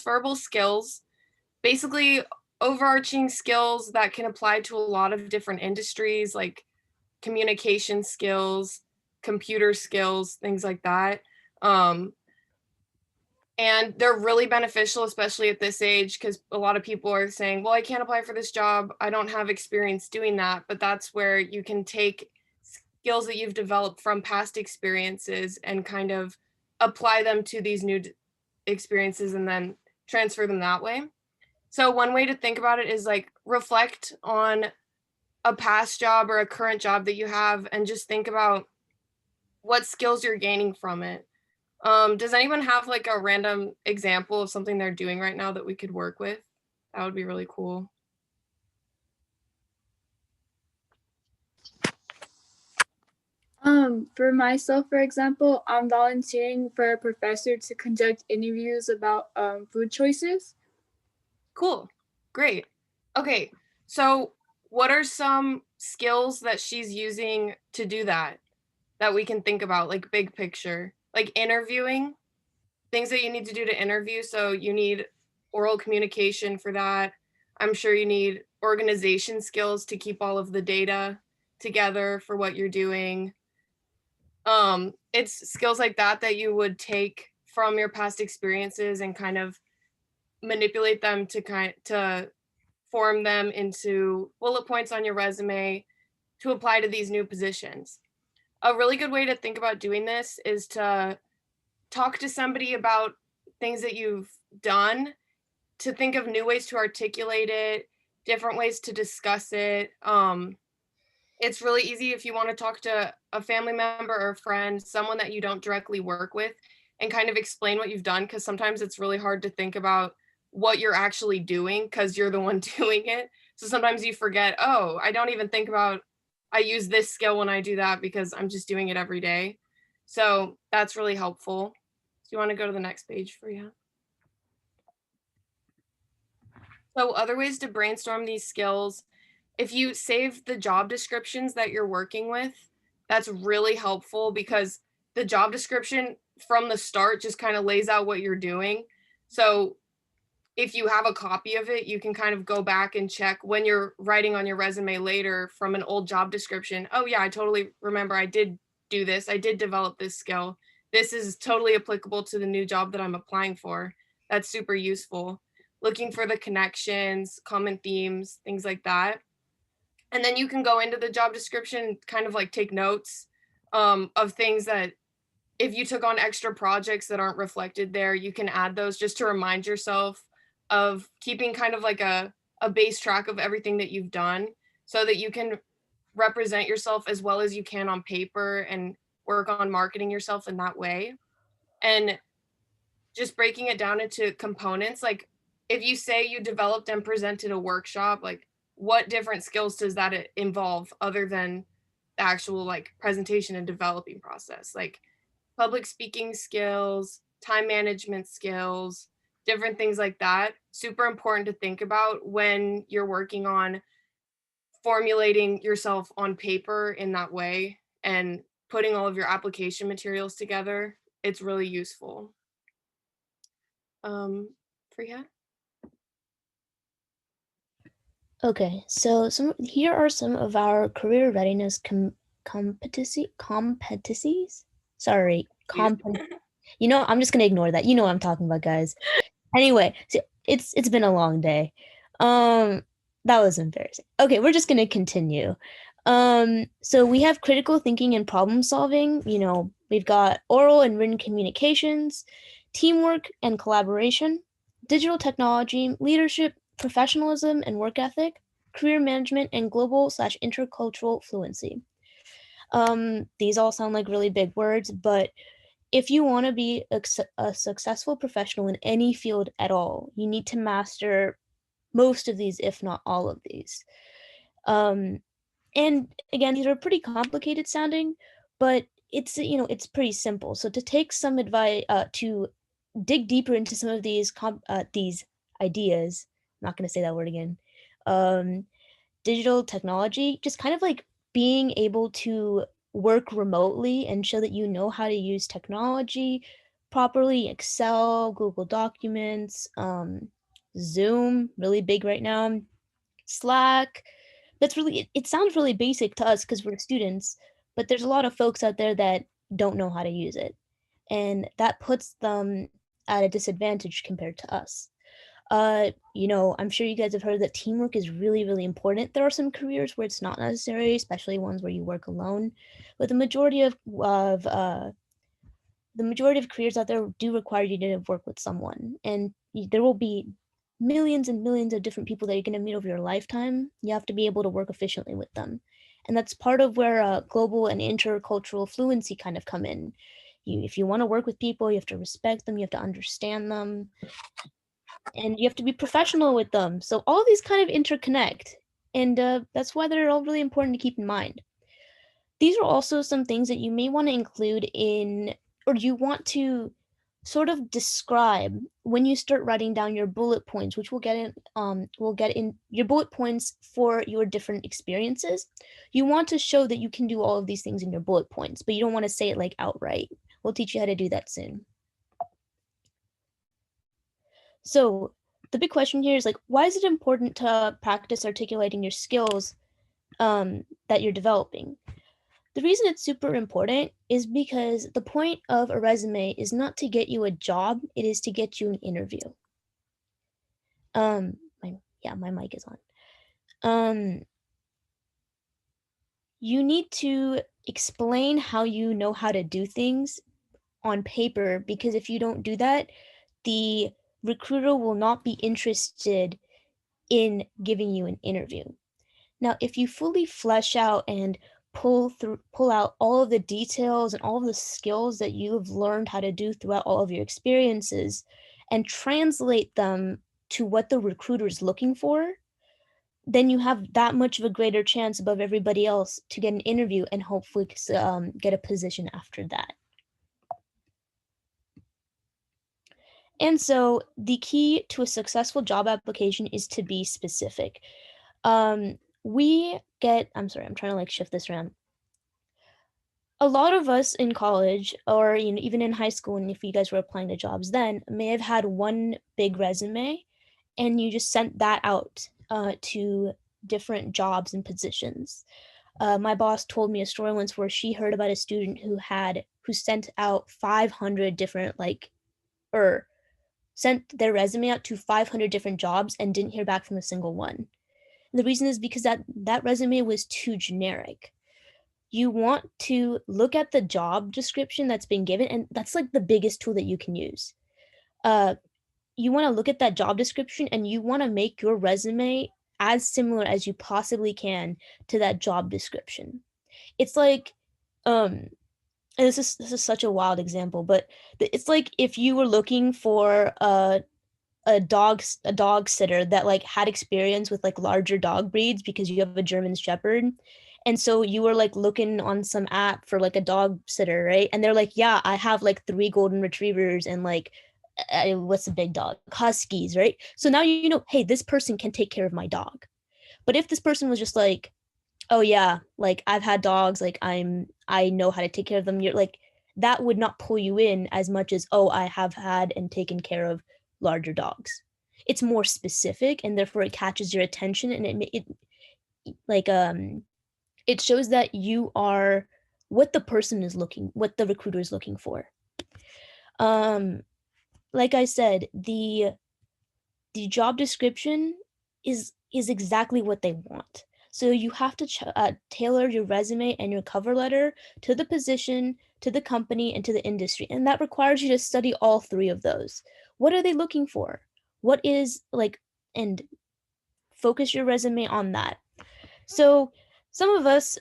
transferable skills, basically overarching skills that can apply to a lot of different industries, like communication skills, computer skills, things like that. Um, and they're really beneficial, especially at this age, because a lot of people are saying, well, I can't apply for this job. I don't have experience doing that. But that's where you can take skills that you've developed from past experiences and kind of apply them to these new experiences and then transfer them that way. So one way to think about it is like reflect on a past job or a current job that you have and just think about what skills you're gaining from it. Does anyone have like a random example of something they're doing right now that we could work with? That would be really cool. For myself, for example, I'm volunteering for a professor to conduct interviews about food choices. Cool. Great. Okay. So what are some skills that she's using to do that we can think about, like big picture? Like interviewing, things that you need to do to interview. So you need oral communication for that. I'm sure you need organization skills to keep all of the data together for what you're doing. It's skills like that that you would take from your past experiences and kind of manipulate them to form them into bullet points on your resume to apply to these new positions. A really good way to think about doing this is to talk to somebody about things that you've done, to think of new ways to articulate it, different ways to discuss it. It's really easy if you want to talk to a family member or a friend, someone that you don't directly work with, and kind of explain what you've done, because sometimes it's really hard to think about what you're actually doing because you're the one doing it. So sometimes you forget, oh, I don't even think about I use this skill when I do that because I'm just doing it every day. So that's really helpful. Do you want to go to the next page for you? So other ways to brainstorm these skills, if you save the job descriptions that you're working with, that's really helpful because the job description from the start just kind of lays out what you're doing. So if you have a copy of it, you can kind of go back and check when you're writing on your resume later from an old job description. Oh yeah, I totally remember I did do this. I did develop this skill. This is totally applicable to the new job that I'm applying for. That's super useful. Looking for the connections, common themes, things like that. And then you can go into the job description, kind of like take notes of things that if you took on extra projects that aren't reflected there, you can add those just to remind yourself of keeping kind of like a base track of everything that you've done so that you can represent yourself as well as you can on paper and work on marketing yourself in that way. And just breaking it down into components, like if you say you developed and presented a workshop, like what different skills does that involve other than the actual like presentation and developing process? Like public speaking skills, time management skills, different things like that. Super important to think about when you're working on formulating yourself on paper in that way and putting all of your application materials together. It's really useful. Freya? Okay, so here are some of our career readiness competencies. Sorry, You know, I'm just gonna ignore that. You know what I'm talking about, guys. Anyway, so it's been a long day. That was embarrassing. Okay, we're just gonna continue. So we have critical thinking and problem solving. You know, we've got oral and written communications, teamwork and collaboration, digital technology, leadership, professionalism and work ethic, career management, and global/intercultural fluency. These all sound like really big words, but if you want to be a successful professional in any field at all, you need to master most of these, if not all of these. And again, these are pretty complicated sounding, but it's pretty simple. So to take some advice, to dig deeper into some of these ideas, I'm not going to say that word again. Digital technology, just kind of like being able to work remotely and show that you know how to use technology, properly, Excel, Google Documents, Zoom, really big right now, Slack. That's really it sounds really basic to us because we're students, but there's a lot of folks out there that don't know how to use it, and that puts them at a disadvantage compared to us. I'm sure you guys have heard that teamwork is really, really important. There are some careers where it's not necessary, especially ones where you work alone, but the majority of careers out there do require you to work with someone, and there will be millions and millions of different people that you're going to meet over your lifetime. You have to be able to work efficiently with them, and that's part of where global and intercultural fluency kind of come in. If you want to work with people, you have to respect them, you have to understand them, and you have to be professional with them. So all of these kind of interconnect, and that's why they're all really important to keep in mind. These are also some things that you may want to include in, or you want to sort of describe when you start writing down your bullet points, which we'll get in your bullet points for your different experiences. You want to show that you can do all of these things in your bullet points, but you don't want to say it like outright. We'll teach you how to do that soon. So the big question here is like, why is it important to practice articulating your skills that you're developing? The reason it's super important is because the point of a resume is not to get you a job, it is to get you an interview. My mic is on. You need to explain how you know how to do things on paper, because if you don't do that, the recruiter will not be interested in giving you an interview. Now, if you fully flesh out and pull out all of the details and all of the skills that you have learned how to do throughout all of your experiences and translate them to what the recruiter is looking for, then you have that much of a greater chance above everybody else to get an interview and hopefully get a position after that. And so the key to a successful job application is to be specific. I'm sorry, I'm trying to like shift this around. A lot of us in college, or even in high school, and if you guys were applying to jobs then, may have had one big resume, and you just sent that out to different jobs and positions. My boss told me a story once where she heard about a student who sent out 500 different or sent their resume out to 500 different jobs and didn't hear back from a single one. And the reason is because that resume was too generic. You want to look at the job description that's been given, and that's like the biggest tool that you can use. You want to look at that job description and you want to make your resume as similar as you possibly can to that job description. It's like, and this is such a wild example, but it's like if you were looking for a dog sitter that like had experience with like larger dog breeds because you have a German Shepherd. And so you were like looking on some app for like a dog sitter, right? And they're like, yeah, I have like 3 golden retrievers and like what's a big dog? Huskies, right? So now you know, hey, this person can take care of my dog. But if this person was just like, oh yeah, like I've had dogs, like I know how to take care of them, you're like, that would not pull you in as much as, oh, I have had and taken care of larger dogs. It's more specific, and therefore it catches your attention, and it shows that you are what what the recruiter is looking for. Like I said, the job description is exactly what they want. So you have to tailor your resume and your cover letter to the position, to the company, and to the industry. And that requires you to study all 3 of those. What are they looking for? What is and focus your resume on that. So some of us,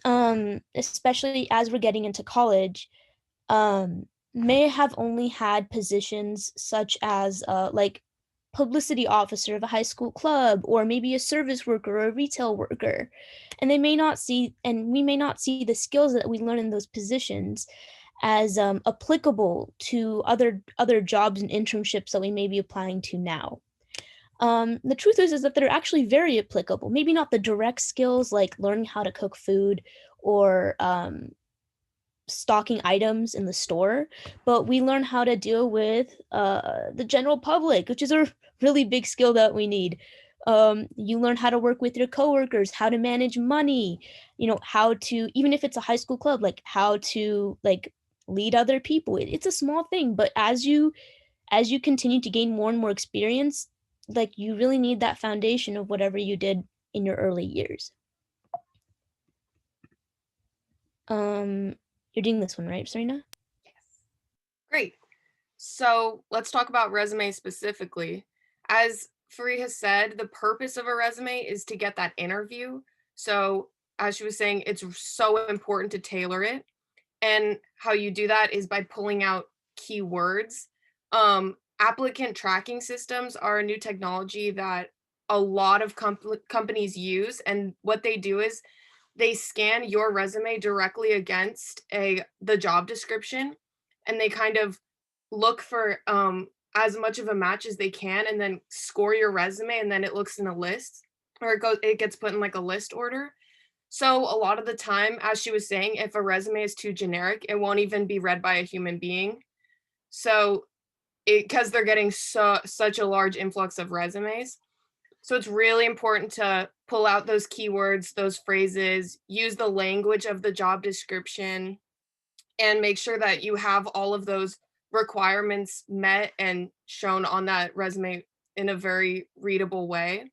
especially as we're getting into college, may have only had positions such as publicity officer of a high school club, or maybe a service worker or a retail worker. And we may not see the skills that we learn in those positions as applicable to other jobs and internships that we may be applying to now. The truth is that they're actually very applicable. Maybe not the direct skills like learning how to cook food or stocking items in the store, but we learn how to deal with the general public, which is a really big skill that we need. You learn how to work with your coworkers, how to manage money, how to, even if it's a high school club, like how to like lead other people. It's a small thing, but as you continue to gain more and more experience, like you really need that foundation of whatever you did in your early years. Um, you're doing this one, right, Serena? Yes. Great. So let's talk about resumes specifically. As Free has said, the purpose of a resume is to get that interview. So as she was saying, it's so important to tailor it. And how you do that is by pulling out keywords. Applicant tracking systems are a new technology that a lot of companies use. And what they do is they scan your resume directly against the job description, and they kind of look for as much of a match as they can, and then score your resume, and then it looks in a list, or it gets put in like a list order. So a lot of the time, as she was saying, if a resume is too generic, it won't even be read by a human being. So because they're getting such a large influx of resumes. So it's really important to pull out those keywords, those phrases, use the language of the job description, and make sure that you have all of those requirements met and shown on that resume in a very readable way.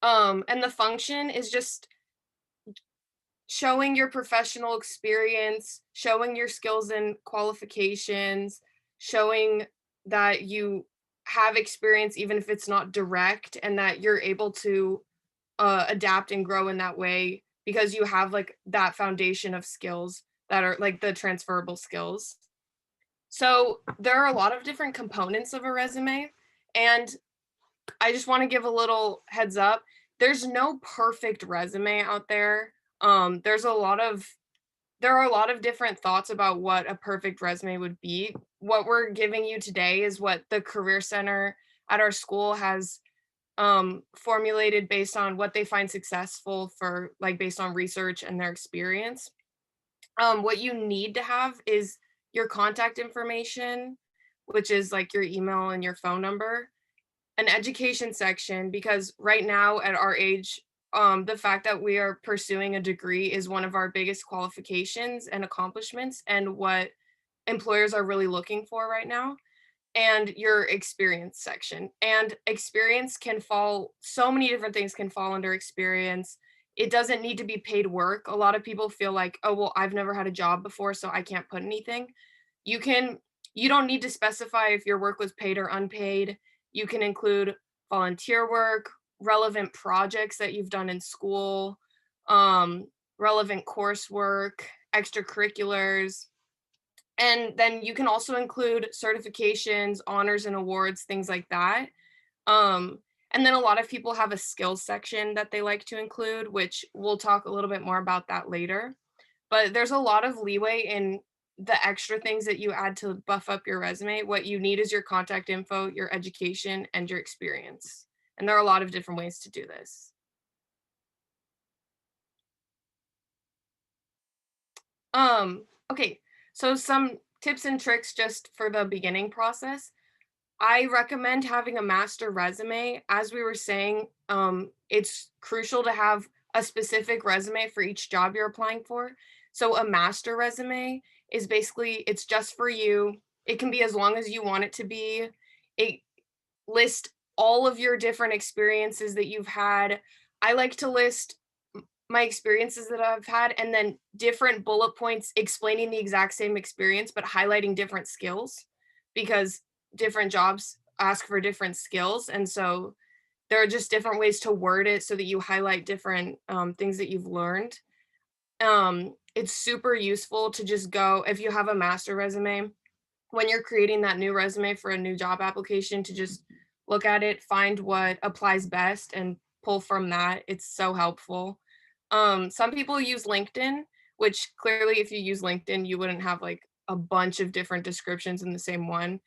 And the function is just showing your professional experience, showing your skills and qualifications, showing that you have experience, even if it's not direct, and that you're able to adapt and grow in that way because you have like that foundation of skills that are like the transferable skills. So there are a lot of different components of a resume, and I just want to give a little heads up. There's no perfect resume out there. There's a lot of there are a lot of different thoughts about what a perfect resume would be. What we're giving you today is what the Career Center at our school has formulated based on what they find successful for, like based on research and their experience. What you need to have is your contact information, which is like your email and your phone number, an education section, because right now at our age, the fact that we are pursuing a degree is one of our biggest qualifications and accomplishments, and what employers are really looking for right now, and your experience section. And experience can fall, so many different things can fall under experience. It doesn't need to be paid work. A lot of people feel like, oh, well, I've never had a job before, so I can't put anything. You can, you don't need to specify if your work was paid or unpaid. You can include volunteer work, relevant projects that you've done in school, um, relevant coursework, extracurriculars, and then you can also include certifications, honors and awards, things like that. Um, and then a lot of people have a skills section that they like to include, which we'll talk a little bit more about that later. But there's a lot of leeway in the extra things that you add to buff up your resume. What you need is your contact info, your education, and your experience. And there are a lot of different ways to do this. Okay, so some tips and tricks just for the beginning process. I recommend having a master resume. As we were saying, it's crucial to have a specific resume for each job you're applying for. So a master resume is basically, it's just for you. It can be as long as you want it to be. It lists all of your different experiences that you've had. I like to list my experiences that I've had, and then different bullet points explaining the exact same experience, but highlighting different skills, because different jobs ask for different skills. And so there are just different ways to word it so that you highlight different things that you've learned. It's super useful to just go, if you have a master resume, when you're creating that new resume for a new job application, to just look at it, find what applies best, and pull from that. It's so helpful. Some people use LinkedIn, which clearly, if you use LinkedIn, you wouldn't have like a bunch of different descriptions in the same one,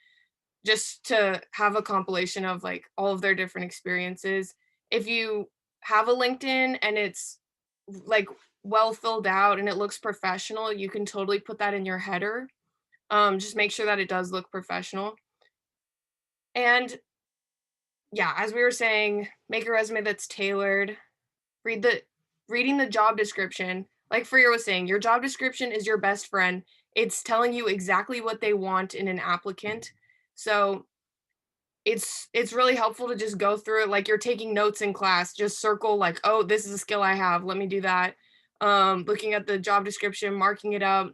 just to have a compilation of like all of their different experiences. If you have a LinkedIn and it's like well filled out and it looks professional, you can totally put that in your header. Just make sure that it does look professional. And yeah, as we were saying, make a resume that's tailored. Read the reading the job description. Like Freya was saying, your job description is your best friend. It's telling you exactly what they want in an applicant. So it's really helpful to just go through it like you're taking notes in class. Just circle like, oh, this is a skill I have. Let me do that. Looking at the job description, marking it up,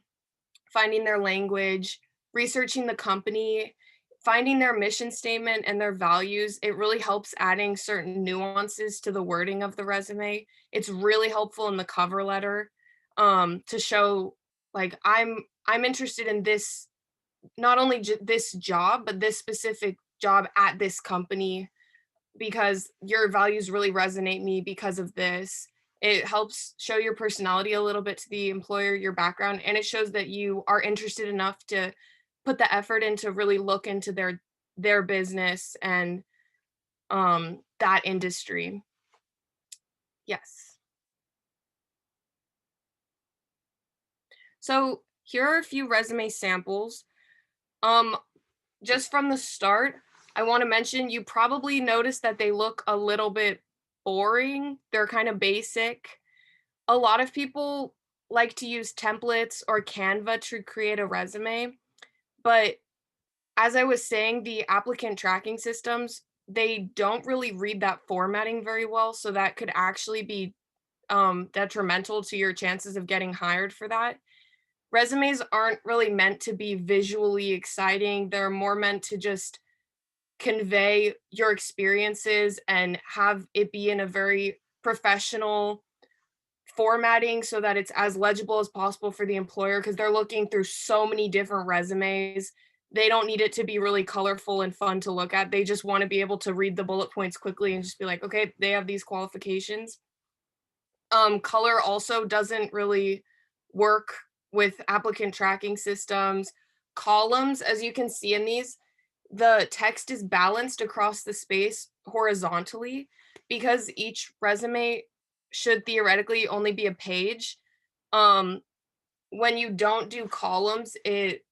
finding their language, researching the company, finding their mission statement and their values. It really helps adding certain nuances to the wording of the resume. It's really helpful in the cover letter, to show like I'm interested in this, not only this job, but this specific job at this company because your values really resonate me because of this. It helps show your personality a little bit to the employer, your background, and it shows that you are interested enough to put the effort in to really look into their business and that industry. Yes. So here are a few resume samples. Um, just from the start, I want to mention you probably noticed that they look a little bit boring. They're kind of basic. A lot of people like to use templates or Canva to create a resume, but as I was saying, the applicant tracking systems, they don't really read that formatting very well, so that could actually be detrimental to your chances of getting hired for that. Resumes aren't really meant to be visually exciting. They're more meant to just convey your experiences and have it be in a very professional formatting so that it's as legible as possible for the employer because they're looking through so many different resumes. They don't need it to be really colorful and fun to look at. They just want to be able to read the bullet points quickly and just be like, okay, they have these qualifications. Color also doesn't really work with applicant tracking systems. Columns, as you can see in these, the text is balanced across the space horizontally because each resume should theoretically only be a page. Um, when you don't do columns, it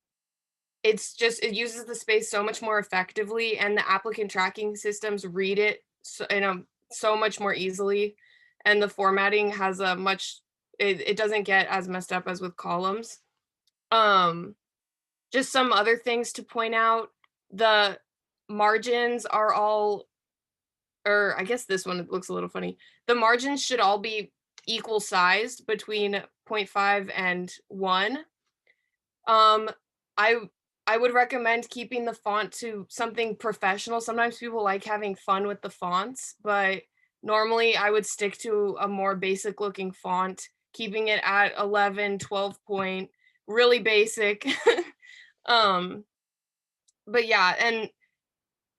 uses the space so much more effectively, and the applicant tracking systems read it so much more easily, and the formatting has a much it doesn't get as messed up as with columns. Um, just some other things to point out, the margins are all or I guess this one looks a little funny. The margins should all be equal sized between zero point 0.5 and 1. Um, I I would recommend keeping the font to something professional. Sometimes people like having fun with the fonts, but normally I would stick to a more basic looking font, keeping it at 11, 12 point, really basic. um, but yeah, and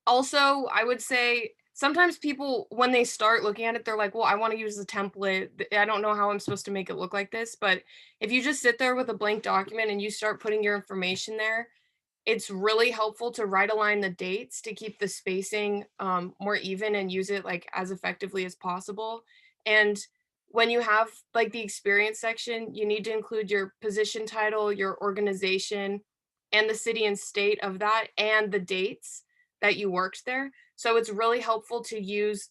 also, I would say sometimes people, when they start looking at it, they're like, well, I want to use the template. I don't know how I'm supposed to make it look like this. But if you just sit there with a blank document and you start putting your information there, it's really helpful to right align the dates to keep the spacing more even and use it like as effectively as possible. And when you have like the experience section, you need to include your position title, your organization, and the city and state of that, and the dates that you worked there. So it's really helpful to use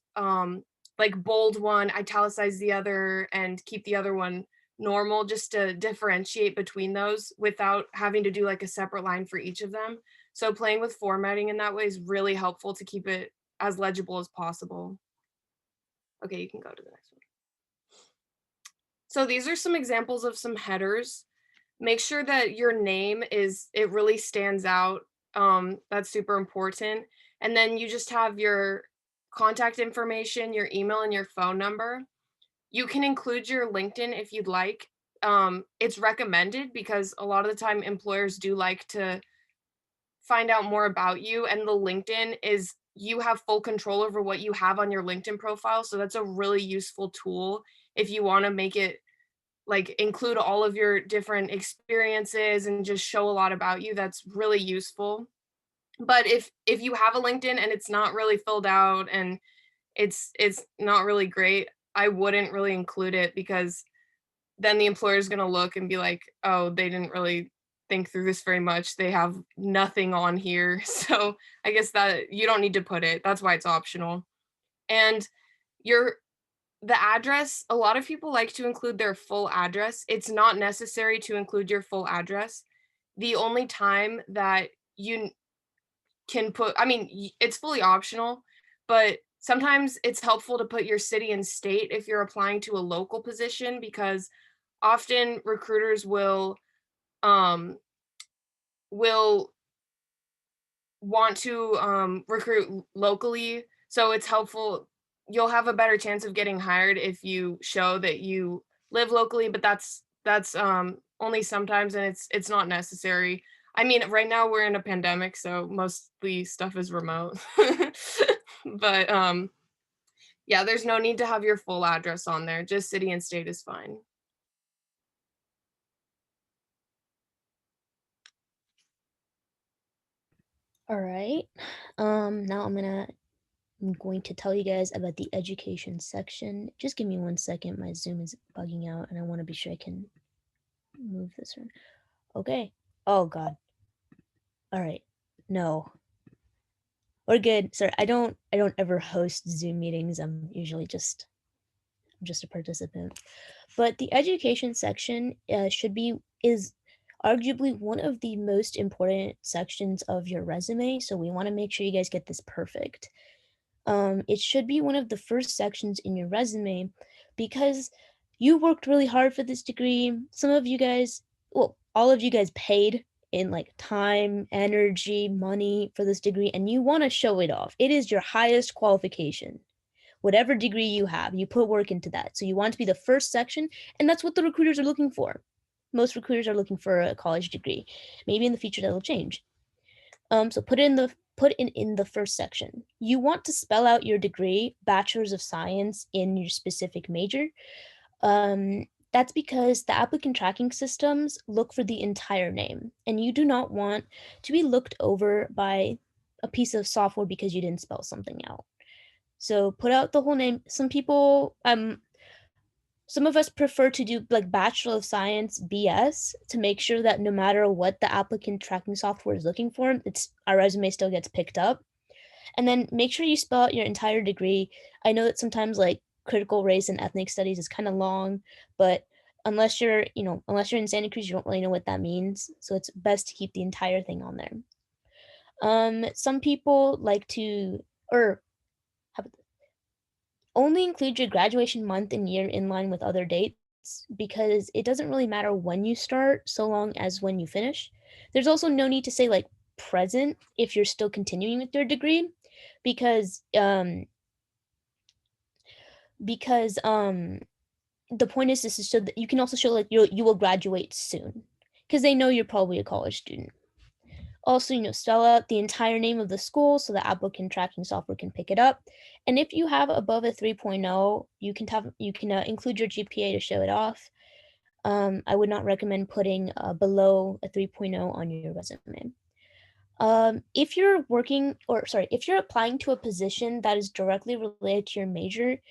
like bold one, italicize the other, and keep the other one normal just to differentiate between those without having to do like a separate line for each of them. So playing with formatting in that way is really helpful to keep it as legible as possible. Okay, you can go to the next one. So these are some examples of some headers. Make sure that your name it really stands out. That's super important. And then you just have your contact information, your email, and your phone number. You can include your LinkedIn if you'd like. It's recommended because a lot of the time employers do like to find out more about you, and the LinkedIn is you have full control over what you have on your LinkedIn profile. So that's a really useful tool if you want to make it like include all of your different experiences and just show a lot about you. That's really useful. But if you have a LinkedIn and it's not really filled out and it's not really great, I wouldn't really include it because then the employer is going to look and be like, oh, they didn't really think through this very much. They have nothing on here. So I guess that you don't need to put it. That's why it's optional. And your the address, a lot of people like to include their full address. It's not necessary to include your full address. The only time that you can put, I mean, it's fully optional, but sometimes it's helpful to put your city and state if you're applying to a local position, because often recruiters um will want to recruit locally, so it's helpful. You'll have a better chance of getting hired if you show that you live locally, but that's only sometimes, and it's not necessary. I mean, right now we're in a pandemic, so mostly stuff is remote. But yeah, there's no need to have your full address on there. Just city and state is fine. All right. Now I'm going to tell you guys about the education section. Just give me 1 second. My Zoom is bugging out and I want to be sure I can move this around. Okay. Oh God. All right. No. We're good. Sorry, I don't ever host Zoom meetings. I'm usually just a participant. But the education section is arguably one of the most important sections of your resume. So we want to make sure you guys get this perfect. It should be one of the first sections in your resume because you worked really hard for this degree. Some of you guys, well, all of you guys paid in like time, energy, money for this degree, and you want to show it off. It is your highest qualification. Whatever degree you have, you put work into that. So you want to be the first section, and that's what the recruiters are looking for. Most recruiters are looking for a college degree. Maybe in the future that'll change. So put in the first section. You want to spell out your degree, Bachelor's of Science, in your specific major. That's because the applicant tracking systems look for the entire name, and you do not want to be looked over by a piece of software because you didn't spell something out. So put out the whole name. Some of us prefer to do like Bachelor of Science BS to make sure that no matter what the applicant tracking software is looking for, it's our resume still gets picked up. And then make sure you spell out your entire degree. I know that sometimes like critical race and ethnic studies is kind of long, but unless you're in Santa Cruz, you don't really know what that means. So it's best to keep the entire thing on there. Some people like to, or how about only include your graduation month and year in line with other dates because it doesn't really matter when you start so long as when you finish. There's also no need to say like present if you're still continuing with your degree because the point is this is so that you can also show like you will graduate soon because they know you're probably a college student. Also, spell out the entire name of the school so the applicant tracking software can pick it up. And if you have above a 3.0, you can include your GPA to show it off. I would not recommend putting below a 3.0 on your resume. If you're applying to a position that is directly related to your major,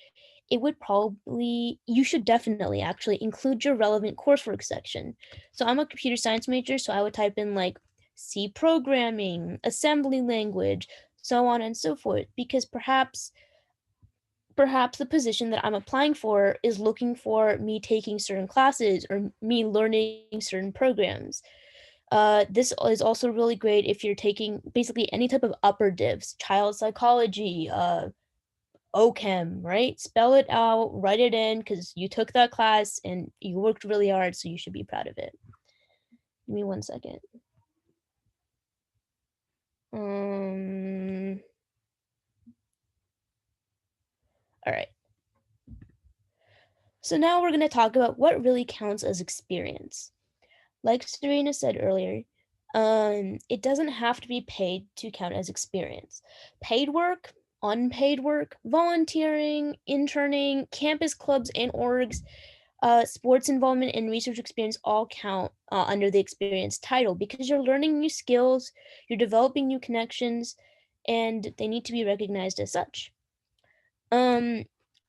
you should definitely actually include your relevant coursework section. So I'm a computer science major, so I would type in like C programming, assembly language, so on and so forth, because perhaps the position that I'm applying for is looking for me taking certain classes or me learning certain programs. This is also really great if you're taking basically any type of upper divs, child psychology, OChem, right? Spell it out, write it in because you took that class and you worked really hard, so you should be proud of it. Give me 1 second. All right. So now we're going to talk about what really counts as experience. Like Serena said earlier, it doesn't have to be paid to count as experience. Paid work, unpaid work, volunteering, interning, campus clubs and orgs, sports involvement and research experience all count under the experience title because you're learning new skills, you're developing new connections, and they need to be recognized as such.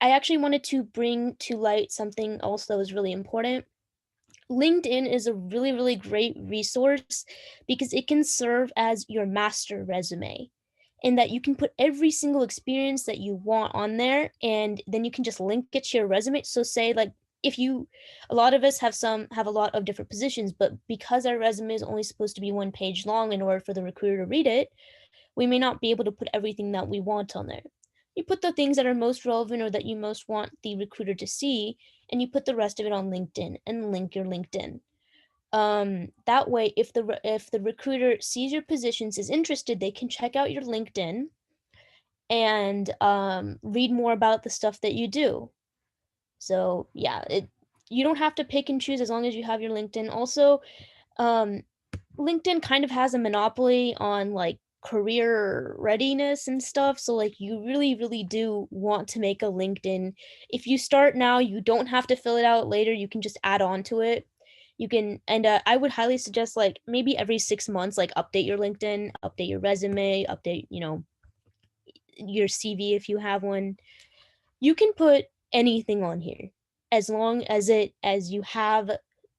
I actually wanted to bring to light something else that was really important. LinkedIn is a really, really great resource because it can serve as your master resume, in that you can put every single experience that you want on there, and then you can just link it to your resume. So say like if you a lot of us have a lot of different positions, but because our resume is only supposed to be one page long in order for the recruiter to read it, we may not be able to put everything that we want on there. You put the things that are most relevant or that you most want the recruiter to see, and you put the rest of it on LinkedIn and link your LinkedIn. That way, if the recruiter sees your positions, is interested, they can check out your LinkedIn and read more about the stuff that you do. So yeah, it you don't have to pick and choose as long as you have your LinkedIn. Also, um, LinkedIn kind of has a monopoly on, like, career readiness and stuff, so, like, you really, really do want to make a LinkedIn. If you start now, you don't have to fill it out later, you can just add on to it. You can and, I would highly suggest, like, maybe every 6 months, like, update your LinkedIn, update your resume, update, your CV if you have one. You can put anything on here as long as it as you have,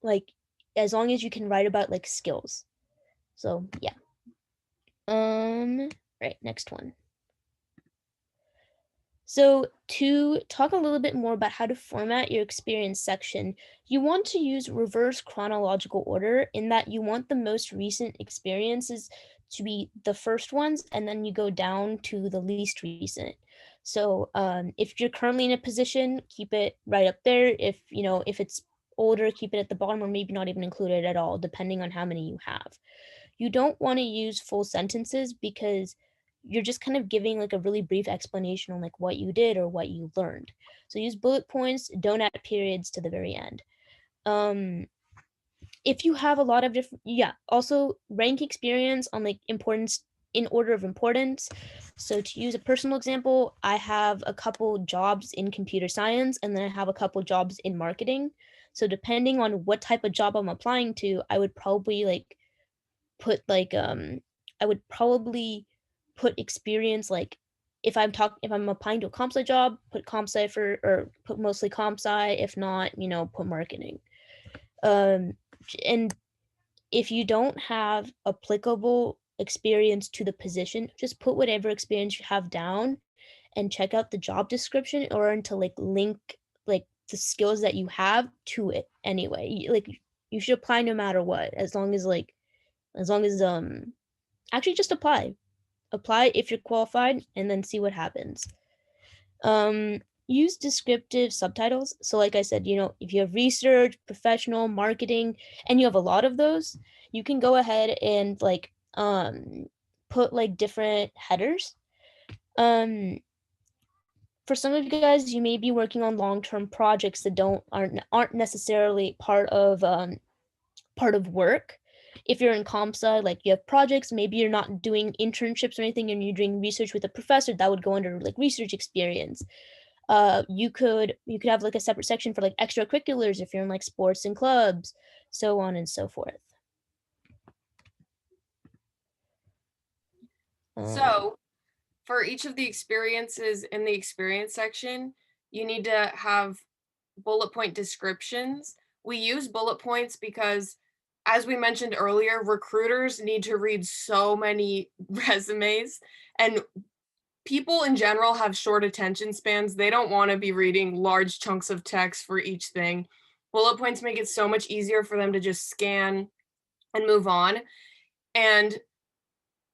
like as long as you can write about, like, skills. So, yeah. Right, next one. So, to talk a little bit more about how to format your experience section, you want to use reverse chronological order in that you want the most recent experiences to be the first ones, and then you go down to the least recent. So, if you're currently in a position, keep it right up there. If it's older, keep it at the bottom, or maybe not even include it at all, depending on how many you have. You don't want to use full sentences because you're just kind of giving like a really brief explanation on like what you did or what you learned. So use bullet points, don't add periods to the very end. Um, if you have a lot of different, yeah, also rank experience on like importance in order of importance. So to use a personal example, I have a couple jobs in computer science and then I have a couple jobs in marketing. So depending on what type of job I'm applying to, I would probably like put like I would probably put experience like if I'm applying to a comp sci job, put comp sci for or put mostly comp sci. If not, put marketing. Um and if you don't have applicable experience to the position, just put whatever experience you have down and check out the job description or to like link like the skills that you have to it anyway. Like you should apply no matter what, as long as actually just apply. Apply if you're qualified and then see what happens. Use descriptive subtitles. So like I said, if you have research, professional, marketing, and you have a lot of those, you can go ahead and like put like different headers. Um for some of you guys, you may be working on long-term projects that aren't necessarily part of work. If you're in comp sci, like you have projects, maybe you're not doing internships or anything, and you're doing research with a professor, that would go under like research experience. You could have like a separate section for like extracurriculars if you're in like sports and clubs, so on and so forth. Um, So, for each of the experiences in the experience section, you need to have bullet point descriptions. We use bullet points because, as we mentioned earlier, recruiters need to read so many resumes, and people in general have short attention spans. They don't want to be reading large chunks of text for each thing. Bullet points make it so much easier for them to just scan and move on. And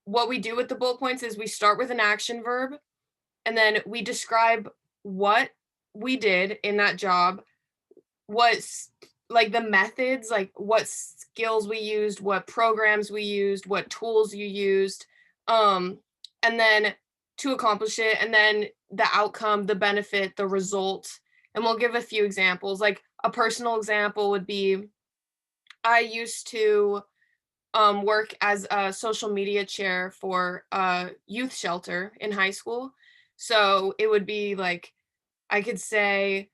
what we do with the bullet points is we start with an action verb and then we describe what we did in that job, what's like the methods, like what skills we used, what programs we used, what tools you used, and then to accomplish it, and then the outcome, the benefit, the result. And we'll give a few examples. Like a personal example would be I used to work as a social media chair for a youth shelter in high school. So it would be like I could say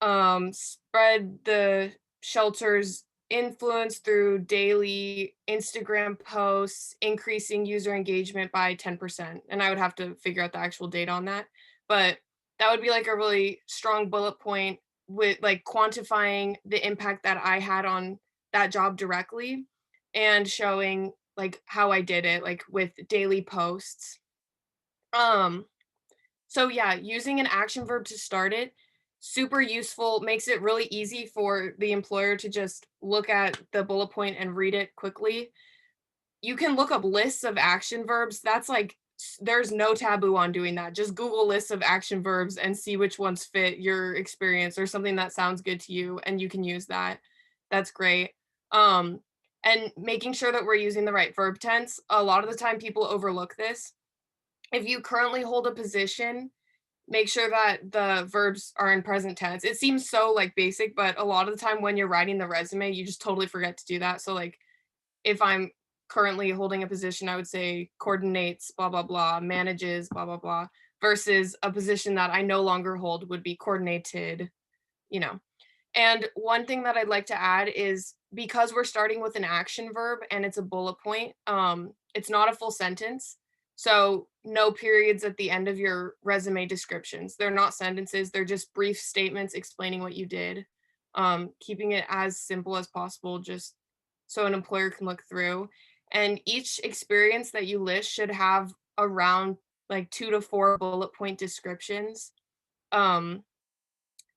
spread the shelter's influence through daily Instagram posts, increasing user engagement by 10%. And I would have to figure out the actual date on that. But that would be like a really strong bullet point with like quantifying the impact that I had on that job directly and showing like how I did it, like with daily posts. Um, so yeah, using an action verb to start it, super useful, makes it really easy for the employer to just look at the bullet point and read it quickly. You can look up lists of action verbs. That's like there's no taboo on doing that. Just Google lists of action verbs and see which ones fit your experience or something that sounds good to you and you can use that. That's great. Um and making sure that we're using the right verb tense. A lot of the time people overlook this. If you currently hold a position, make sure that the verbs are in present tense. It seems so like basic, but a lot of the time when you're writing the resume, you just totally forget to do that. So like if I'm currently holding a position, I would say coordinates, blah, blah, blah, manages, blah, blah, blah, versus a position that I no longer hold would be coordinated, you know. And one thing that I'd like to add is because we're starting with an action verb and it's a bullet point, it's not a full sentence. So no periods at the end of your resume descriptions. They're not sentences, they're just brief statements explaining what you did. Keeping it as simple as possible, just so an employer can look through. And each experience that you list should have around like 2 to 4 bullet point descriptions. Um,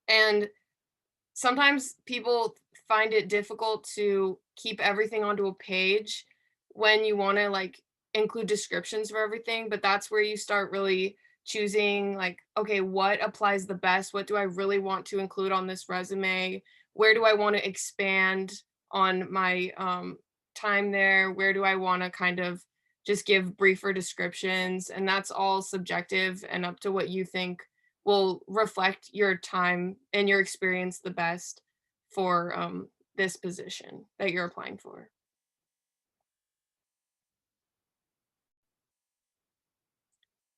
and sometimes people find it difficult to keep everything onto a page when you want to like include descriptions for everything, but that's where you start really choosing like, okay, what applies the best? What do I really want to include on this resume? Where do I want to expand on my time there? Where do I want to kind of just give briefer descriptions? And that's all subjective and up to what you think will reflect your time and your experience the best for this position that you're applying for.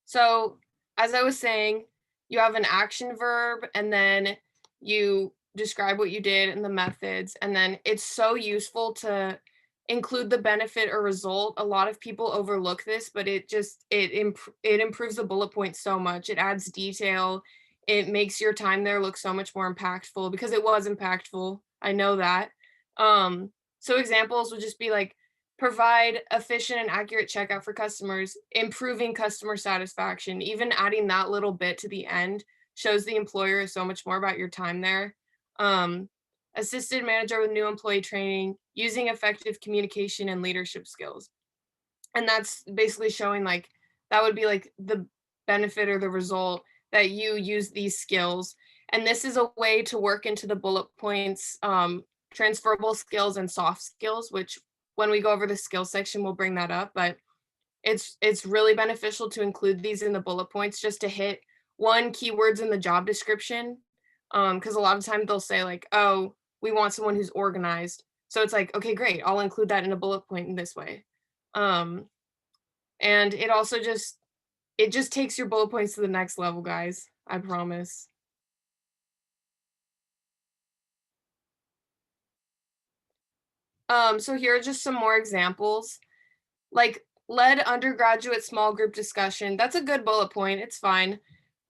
So, as I was saying, you have an action verb and then you describe what you did and the methods. And then it's so useful to include the benefit or result. A lot of people overlook this, but it improves the bullet point so much. It adds detail. It makes your time there look so much more impactful because it was impactful. I know that. So examples would just be like provide efficient and accurate checkout for customers, improving customer satisfaction. Even adding that little bit to the end shows the employer so much more about your time there. Um, assisted manager with new employee training, using effective communication and leadership skills. And that's basically showing like that would be like the benefit or the result that you use these skills. And this is a way to work into the bullet points, transferable skills and soft skills, which when we go over the skills section, we'll bring that up. But it's really beneficial to include these in the bullet points just to hit one keywords in the job description. Because a lot of times they'll say like, oh, we want someone who's organized. So it's like, okay, great, I'll include that in a bullet point in this way. Um, and it just takes your bullet points to the next level, guys. I promise. So here are just some more examples. Like led undergraduate small group discussion. That's a good bullet point. It's fine.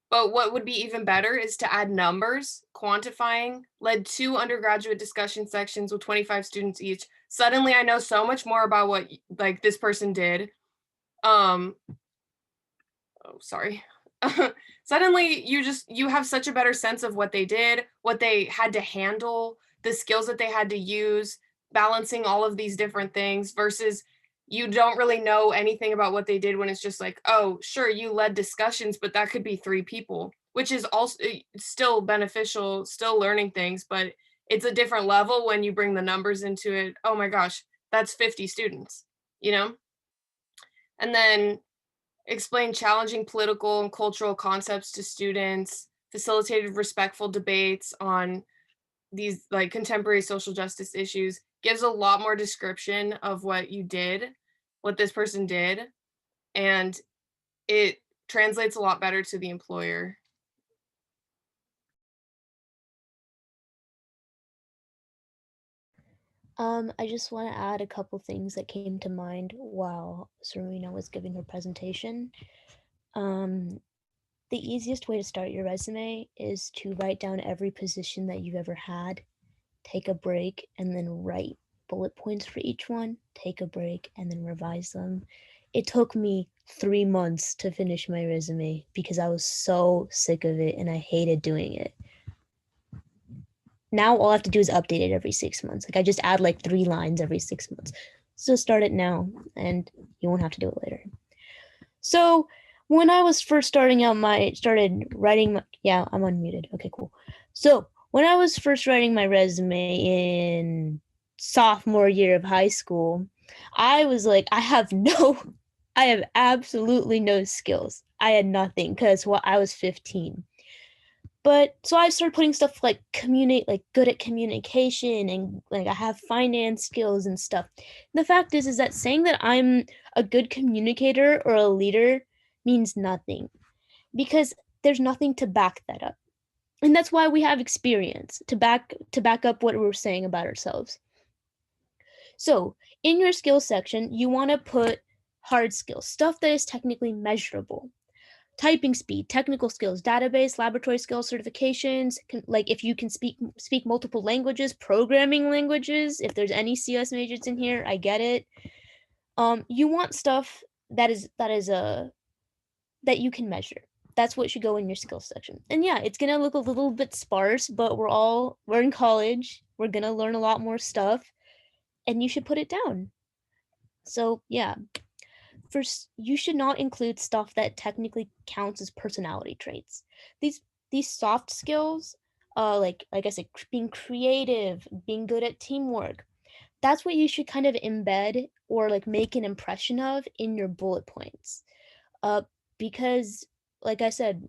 But what would be even better is to add numbers, quantifying, led 2 undergraduate discussion sections with 25 students each. Suddenly I know so much more about what like this person did. Oh, sorry. Suddenly you have such a better sense of what they did, what they had to handle, the skills that they had to use, balancing all of these different things versus you don't really know anything about what they did when it's just like, oh, sure, you led discussions, but that could be 3 people, which is also still beneficial, still learning things, but it's a different level when you bring the numbers into it. Oh my gosh, that's 50 students, you know? And then explain challenging political and cultural concepts to students, facilitated respectful debates on these like contemporary social justice issues, gives a lot more description of what you did, what this person did, and it translates a lot better to the employer. I just want to add a couple things that came to mind while Serena was giving her presentation. Um, the easiest way to start your resume is to write down every position that you've ever had, take a break, and then write bullet points for each one, take a break, and then revise them. It took me 3 months to finish my resume because I was so sick of it and I hated doing it. Now all I have to do is update it every 6 months. Like I just add like 3 lines every 6 months. So start it now and you won't have to do it later. So when I was first starting out started writing yeah, I'm unmuted. Okay, cool. So when I was first writing my resume in sophomore year of high school, I was like, I have absolutely no skills. I had nothing because I was 15. But so I started putting stuff like good at communication and like I have finance skills and stuff. The fact is that saying that I'm a good communicator or a leader means nothing because there's nothing to back that up. And that's why we have experience to back up what we're saying about ourselves. So in your skills section, you want to put hard skills, stuff that is technically measurable. Typing speed, technical skills, database, laboratory skills, certifications, like if you can speak multiple languages, programming languages, if there's any CS majors in here, I get it. You want stuff that you can measure. That's what should go in your skills section. And yeah, it's gonna look a little bit sparse, but we're in college. We're gonna learn a lot more stuff, and you should put it down. So yeah, first, you should not include stuff that technically counts as personality traits. These soft skills, like I said, being creative, being good at teamwork, that's what you should kind of embed or like make an impression of in your bullet points. Because like I said,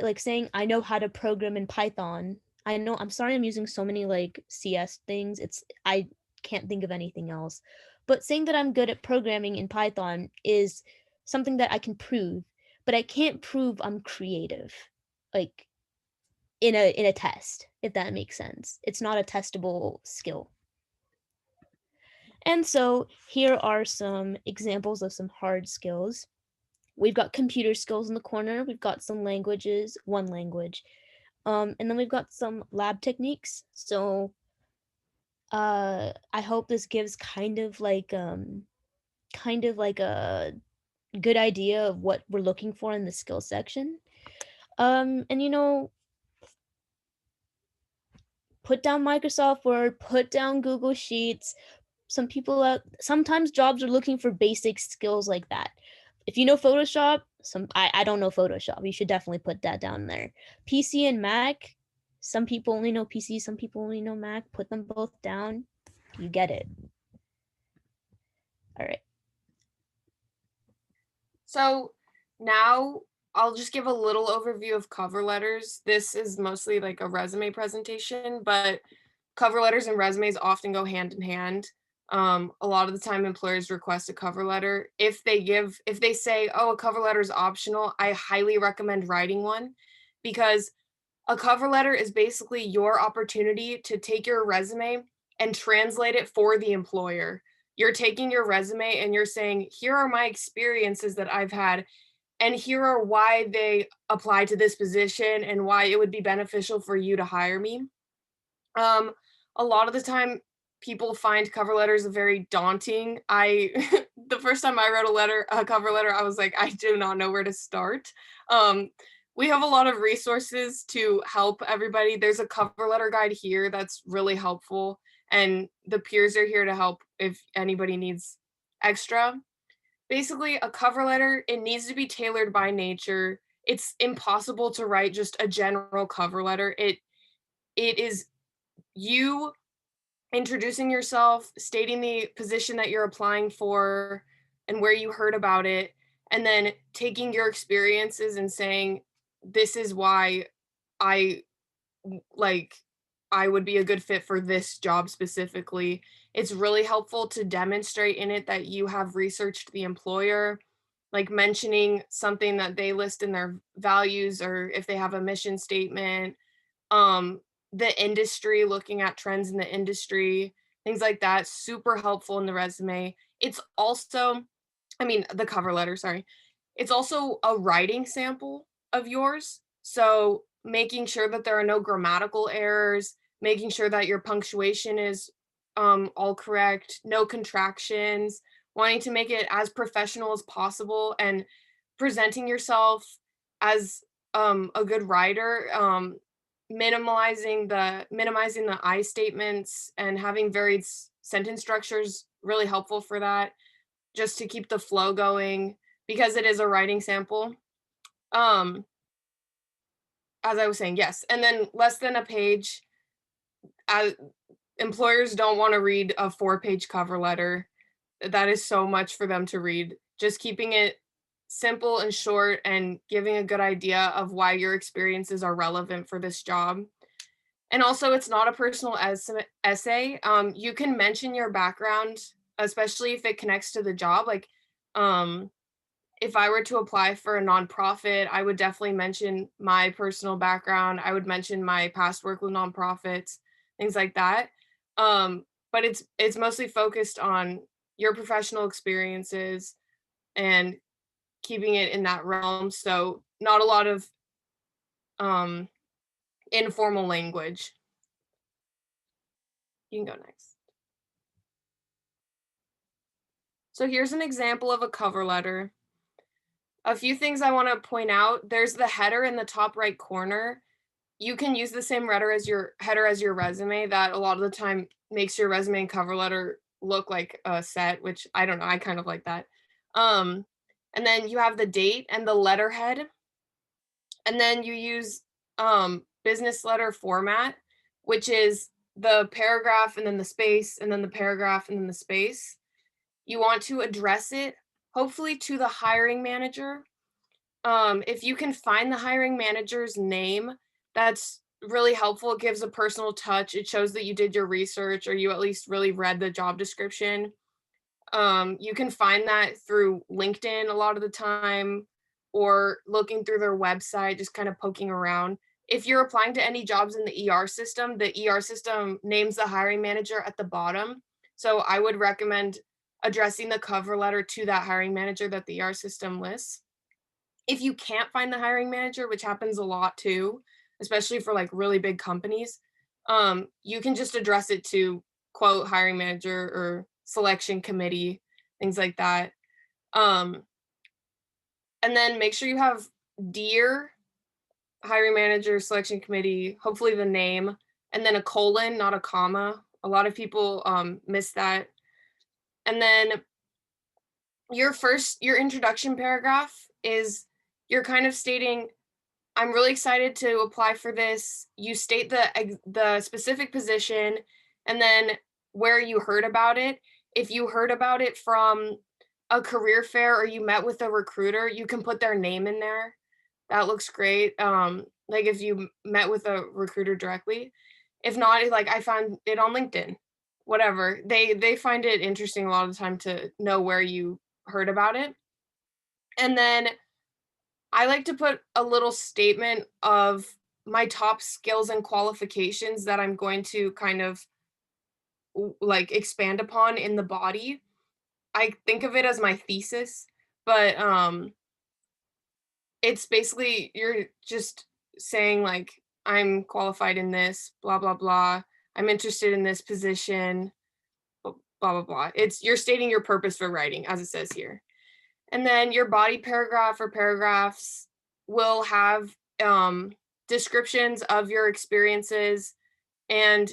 like saying I know how to program in Python. I know I'm sorry I'm using so many like CS things. I can't think of anything else. But saying that I'm good at programming in Python is something that I can prove, but I can't prove I'm creative. Like in a test, if that makes sense. It's not a testable skill. And so here are some examples of some hard skills. We've got computer skills in the corner. We've got some languages, one language. And then we've got some lab techniques. So I hope this gives kind of like a good idea of what we're looking for in the skill section. And put down Microsoft Word, put down Google Sheets. Sometimes jobs are looking for basic skills like that. If you know Photoshop, I don't know Photoshop. You should definitely put that down there. PC and Mac, some people only know PC, some people only know Mac. Put them both down. You get it. All right. So now I'll just give a little overview of cover letters. This is mostly like a resume presentation, but cover letters and resumes often go hand in hand. A lot of the time employers request a cover letter. If they say, oh, a cover letter is optional, I highly recommend writing one because a cover letter is basically your opportunity to take your resume and translate it for the employer. You're taking your resume and you're saying, here are my experiences that I've had, and here are why they apply to this position and why it would be beneficial for you to hire me. A lot of the time, people find cover letters very daunting. The first time I wrote a cover letter, I was like, I do not know where to start. We have a lot of resources to help everybody. There's a cover letter guide here that's really helpful, and the peers are here to help if anybody needs extra. Basically, a cover letter, it needs to be tailored by nature. It's impossible to write just a general cover letter. It is you introducing yourself, stating the position that you're applying for and where you heard about it, and then taking your experiences and saying, this is why I like I would be a good fit for this job specifically. It's really helpful to demonstrate in it that you have researched the employer, like mentioning something that they list in their values or if they have a mission statement, the industry, looking at trends in the industry, things like that, super helpful in the resume. It's also, I mean, the cover letter, sorry. It's also a writing sample. of yours. So making sure that there are no grammatical errors, making sure that your punctuation is all correct, no contractions, wanting to make it as professional as possible, and presenting yourself as a good writer, minimizing the I statements and having varied sentence structures really helpful for that, just to keep the flow going because it is a writing sample. Um, as I was saying, yes, and then less than a page. As employers don't want to read a 4-page cover letter. That is so much for them to read. Just keeping it simple and short and giving a good idea of why your experiences are relevant for this job. And also, it's not a personal essay. You can mention your background, especially if it connects to the job. Like, if I were to apply for a nonprofit, I would definitely mention my personal background. I would mention my past work with nonprofits, things like that. But it's mostly focused on your professional experiences and keeping it in that realm. So not a lot of um, informal language. You can go next. So here's an example of a cover letter. A few things I want to point out. There's the header in the top right corner. You can use the same header as your resume. That a lot of the time makes your resume and cover letter look like a set, which I don't know, I kind of like that. And then you have the date and the letterhead. And then you use business letter format, which is the paragraph and then the space and then the paragraph and then the space. You want to address it, hopefully to the hiring manager. If you can find the hiring manager's name, that's really helpful. It gives a personal touch. It shows that you did your research or you at least really read the job description. You can find that through LinkedIn a lot of the time or looking through their website, just kind of poking around. If you're applying to any jobs in the ER system names the hiring manager at the bottom. So I would recommend addressing the cover letter to that hiring manager that the ER system lists. If you can't find the hiring manager, which happens a lot too, especially for like really big companies, you can just address it to quote hiring manager or selection committee, things like that. And then make sure you have dear hiring manager, selection committee, hopefully the name, and then a colon, not a comma. A lot of people miss that. And then your introduction paragraph is you're kind of stating, I'm really excited to apply for this. You state the specific position and then where you heard about it. If you heard about it from a career fair or you met with a recruiter, you can put their name in there. That looks great. Like if you met with a recruiter directly. If not, like I found it on LinkedIn. Whatever. They find it interesting a lot of the time to know where you heard about it. And then I like to put a little statement of my top skills and qualifications that I'm going to kind of like expand upon in the body. I think of it as my thesis, but it's basically you're just saying like I'm qualified in this, blah blah blah. I'm interested in this position, blah blah blah. It's you're stating your purpose for writing as it says here. And then your body paragraph or paragraphs will have descriptions of your experiences and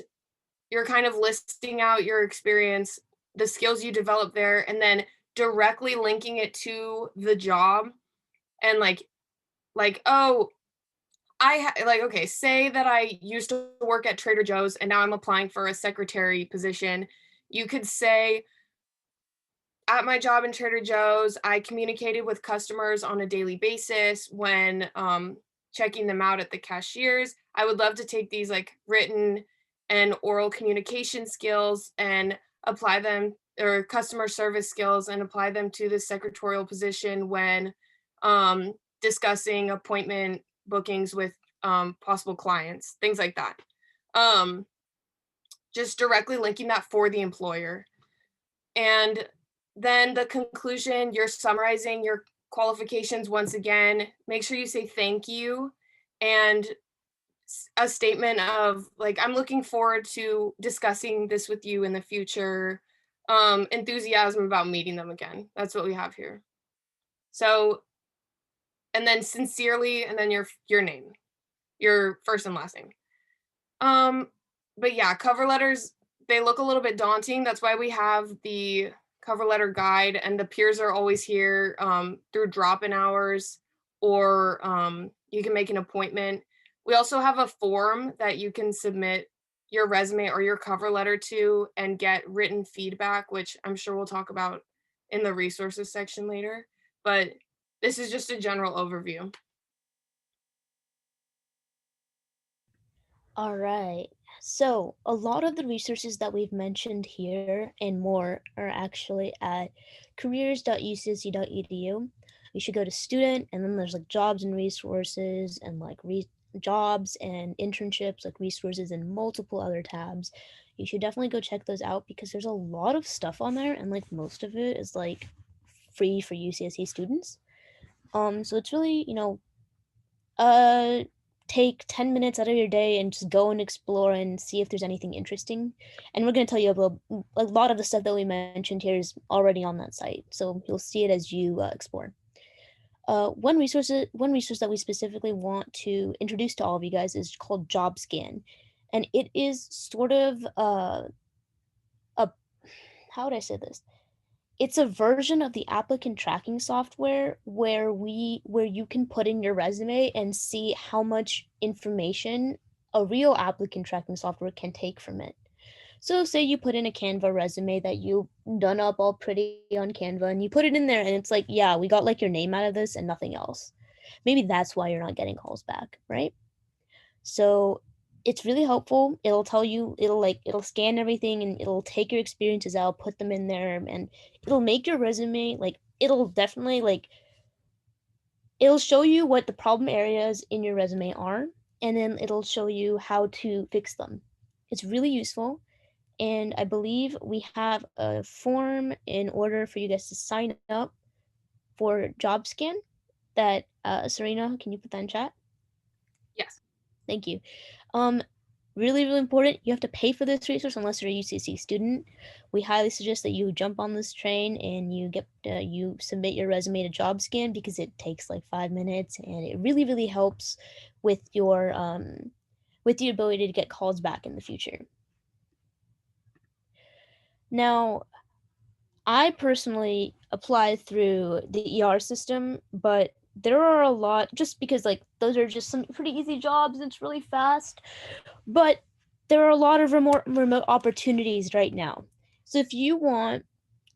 you're kind of listing out your experience, the skills you develop there, and then directly linking it to the job. And oh, okay, say that I used to work at Trader Joe's and now I'm applying for a secretary position. You could say, at my job in Trader Joe's, I communicated with customers on a daily basis when checking them out at the cashiers. I would love to take these like written and oral communication skills and apply them or customer service skills and apply them to the secretarial position when discussing appointment bookings with possible clients, things like that. Just directly linking that for the employer. And then the conclusion, you're summarizing qualifications once again. Make sure you say thank you and a statement of like, I'm looking forward to discussing this with you in the future. Enthusiasm about meeting them again. That's what we have here. So, and then sincerely, and then your name, your first and last name. Um, but yeah, cover letters, they look a little bit daunting. That's why we have the cover letter guide, and the peers are always here through drop-in hours, or you can make an appointment. We also have a form that you can submit your resume or your cover letter to and get written feedback, which I'm sure we'll talk about in the resources section later. But this is just a general overview. All right. So, a lot of the resources that we've mentioned here and more are actually at careers.ucsc.edu. You should go to student, and then there's like jobs and resources, and like jobs and internships, like resources, and multiple other tabs. You should definitely go check those out because there's a lot of stuff on there, and like most of it is like free for UCSC students. So it's really, uh take 10 minutes out of your day and just go and explore and see if there's anything interesting. And we're going to tell you a lot of the stuff that we mentioned here is already on that site, so you'll see it as you explore. One resource that we specifically want to introduce to all of you guys is called JobScan, and it is sort of a how would I say this? It's a version of the applicant tracking software where you can put in your resume and see how much information a real applicant tracking software can take from it. So say you put in a Canva resume that you done up all pretty on Canva and you put it in there and it's like, yeah, we got like your name out of this and nothing else. Maybe that's why you're not getting calls back, right? So it's really helpful. It'll tell you, it'll scan everything and it'll take your experiences out, put them in there, and it'll make your resume like it'll definitely like it'll show you what the problem areas in your resume are, and then it'll show you how to fix them. It's really useful. And I believe we have a form in order for you guys to sign up for JobScan that Serena, can you put that in chat? Yes. Thank you. Um, really, really important. You have to pay for this resource unless you're a UCC student. We highly suggest that you jump on this train and you submit your resume to JobScan because it takes like 5 minutes and it really, really helps with the ability to get calls back in the future. Now, I personally apply through the ER system, but there are a lot just because like those are just some pretty easy jobs. It's really fast. But there are a lot of remote opportunities right now. So if you want,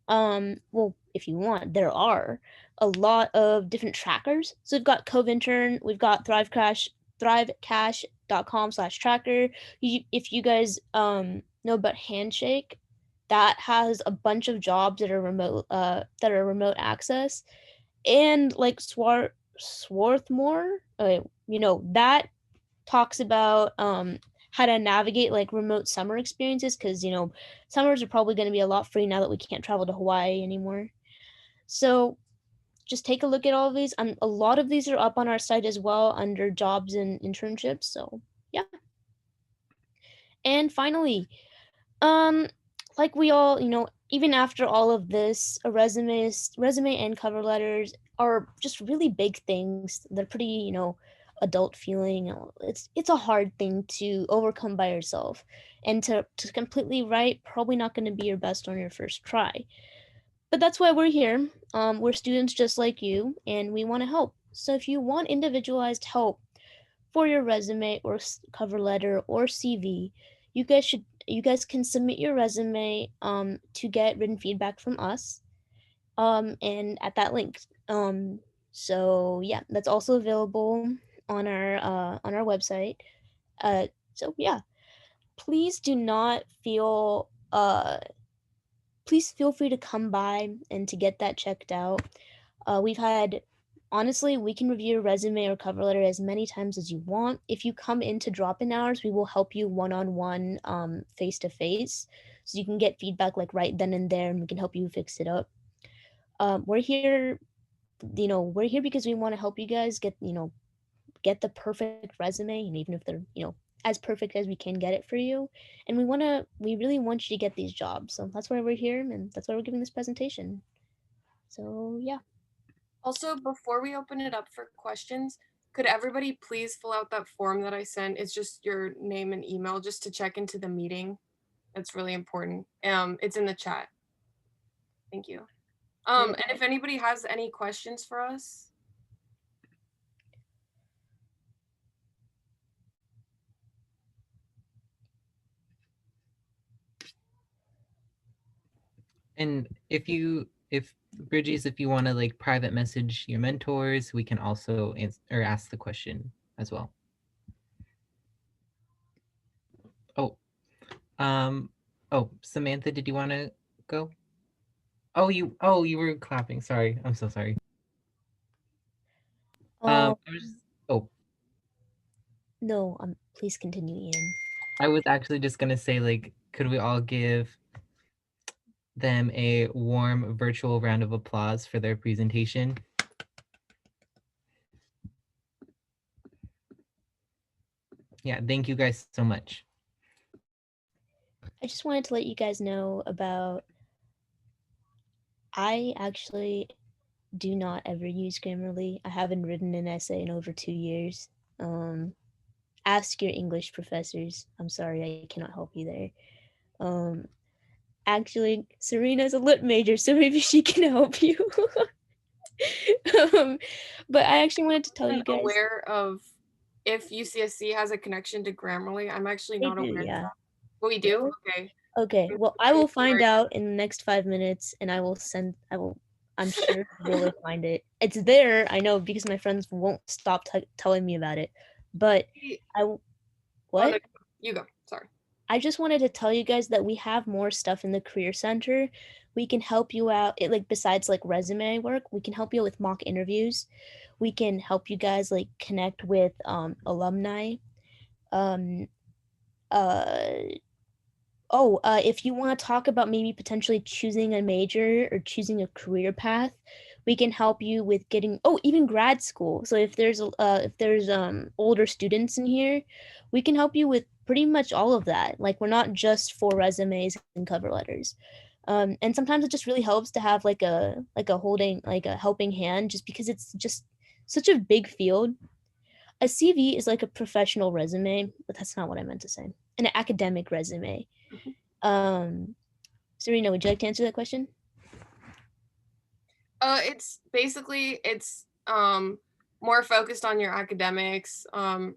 if you want, there are a lot of different trackers. So we've got CoveIntern, we've got thrivecash.com/tracker. If you guys know about Handshake, that has a bunch of jobs that are remote access, and like Swarthmore, that talks about how to navigate like remote summer experiences because summers are probably going to be a lot free now that we can't travel to Hawaii anymore. So just take a look at all of these. A lot of these are up on our site as well under jobs and internships. So yeah. And finally, um, like we all, even after all of this, a resume and cover letters are just really big things. They're pretty, adult feeling. It's a hard thing to overcome by yourself, and to completely write probably not going to be your best on your first try. But that's why we're here. We're students just like you, and we want to help. So if you want individualized help for your resume or cover letter or CV, you guys can submit your resume to get written feedback from us and at that link. So yeah, that's also available on our website. So yeah, please do not feel please feel free to come by and to get that checked out. We've had honestly, we can review your resume or cover letter as many times as you want. If you come into drop-in hours, we will help you one-on-one, face-to-face, so you can get feedback like right then and there, and we can help you fix it up. We're here we're here because we want to help you guys get get the perfect resume, and even if they're as perfect as we can get it for you. And we really want you to get these jobs, so that's why we're here, and that's why we're giving this presentation. So yeah. Also, before we open it up for questions, could everybody please fill out that form that I sent? It's just your name and email just to check into the meeting. That's really important. It's in the chat. Thank you. And if anybody has any questions for us. And if Bridges, if you want to like private message your mentors, we can also answer or ask the question as well. Oh, Samantha, did you want to go? Oh, you were clapping. Sorry. I'm so sorry. No, please continue, Ian. I was actually just gonna say, like, could we all give them a warm virtual round of applause for their presentation? Yeah, thank you guys so much. I just wanted to let you guys know about, I actually do not ever use Grammarly. I haven't written an essay in over 2 years. Ask your English professors. I'm sorry, I cannot help you there. Actually, Serena's a lit major, so maybe she can help you. But I actually wanted to tell you guys. Aware of if UCSC has a connection to Grammarly. I'm actually not aware of that. But we do? Okay. Okay, well, I will find out in the next 5 minutes, and I'm sure they will find it. It's there, I know, because my friends won't stop telling me about it. But what? You go, sorry. I just wanted to tell you guys that we have more stuff in the Career Center. We can help you out, besides like resume work, we can help you with mock interviews. We can help you guys like connect with alumni. If you want to talk about maybe potentially choosing a major or choosing a career path, we can help you with getting even grad school. So if there's older students in here, we can help you with pretty much all of that. Like, we're not just for resumes and cover letters. And sometimes it just really helps to have like a helping hand, just because it's just such a big field. A CV is like a professional resume, but that's not what I meant to say. An academic resume. Serena, would you like to answer that question? It's basically more focused on your academics,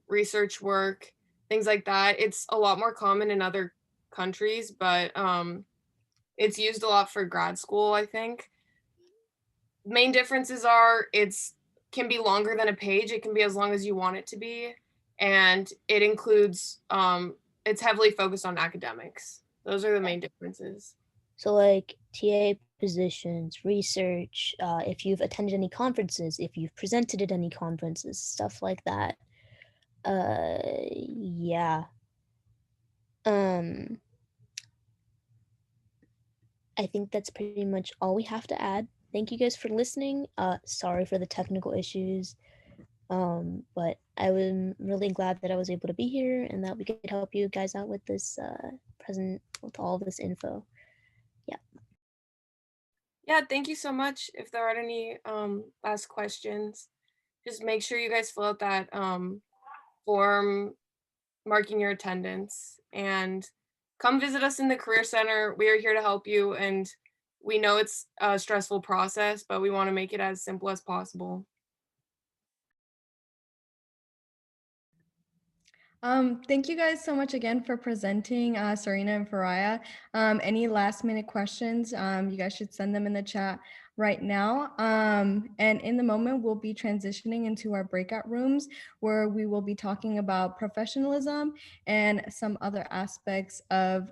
research work, things like that. It's a lot more common in other countries, but it's used a lot for grad school, I think. Main differences are can be longer than a page. It can be as long as you want it to be. And it includes, it's heavily focused on academics. Those are the main differences. So like TA positions, research, if you've attended any conferences, if you've presented at any conferences, stuff like that. Yeah. I think that's pretty much all we have to add. Thank you guys for listening. Sorry for the technical issues. But I was really glad that I was able to be here and that we could help you guys out with this with all of this info. Yeah, thank you so much. If there aren't any last questions, just make sure you guys fill out that form marking your attendance, and come visit us in the Career Center. We are here to help you, and we know it's a stressful process, but we want to make it as simple as possible. Thank you guys so much again for presenting, Serena and Faraya. Any last minute questions, you guys should send them in the chat right now. And in the moment, we'll be transitioning into our breakout rooms where we will be talking about professionalism and some other aspects of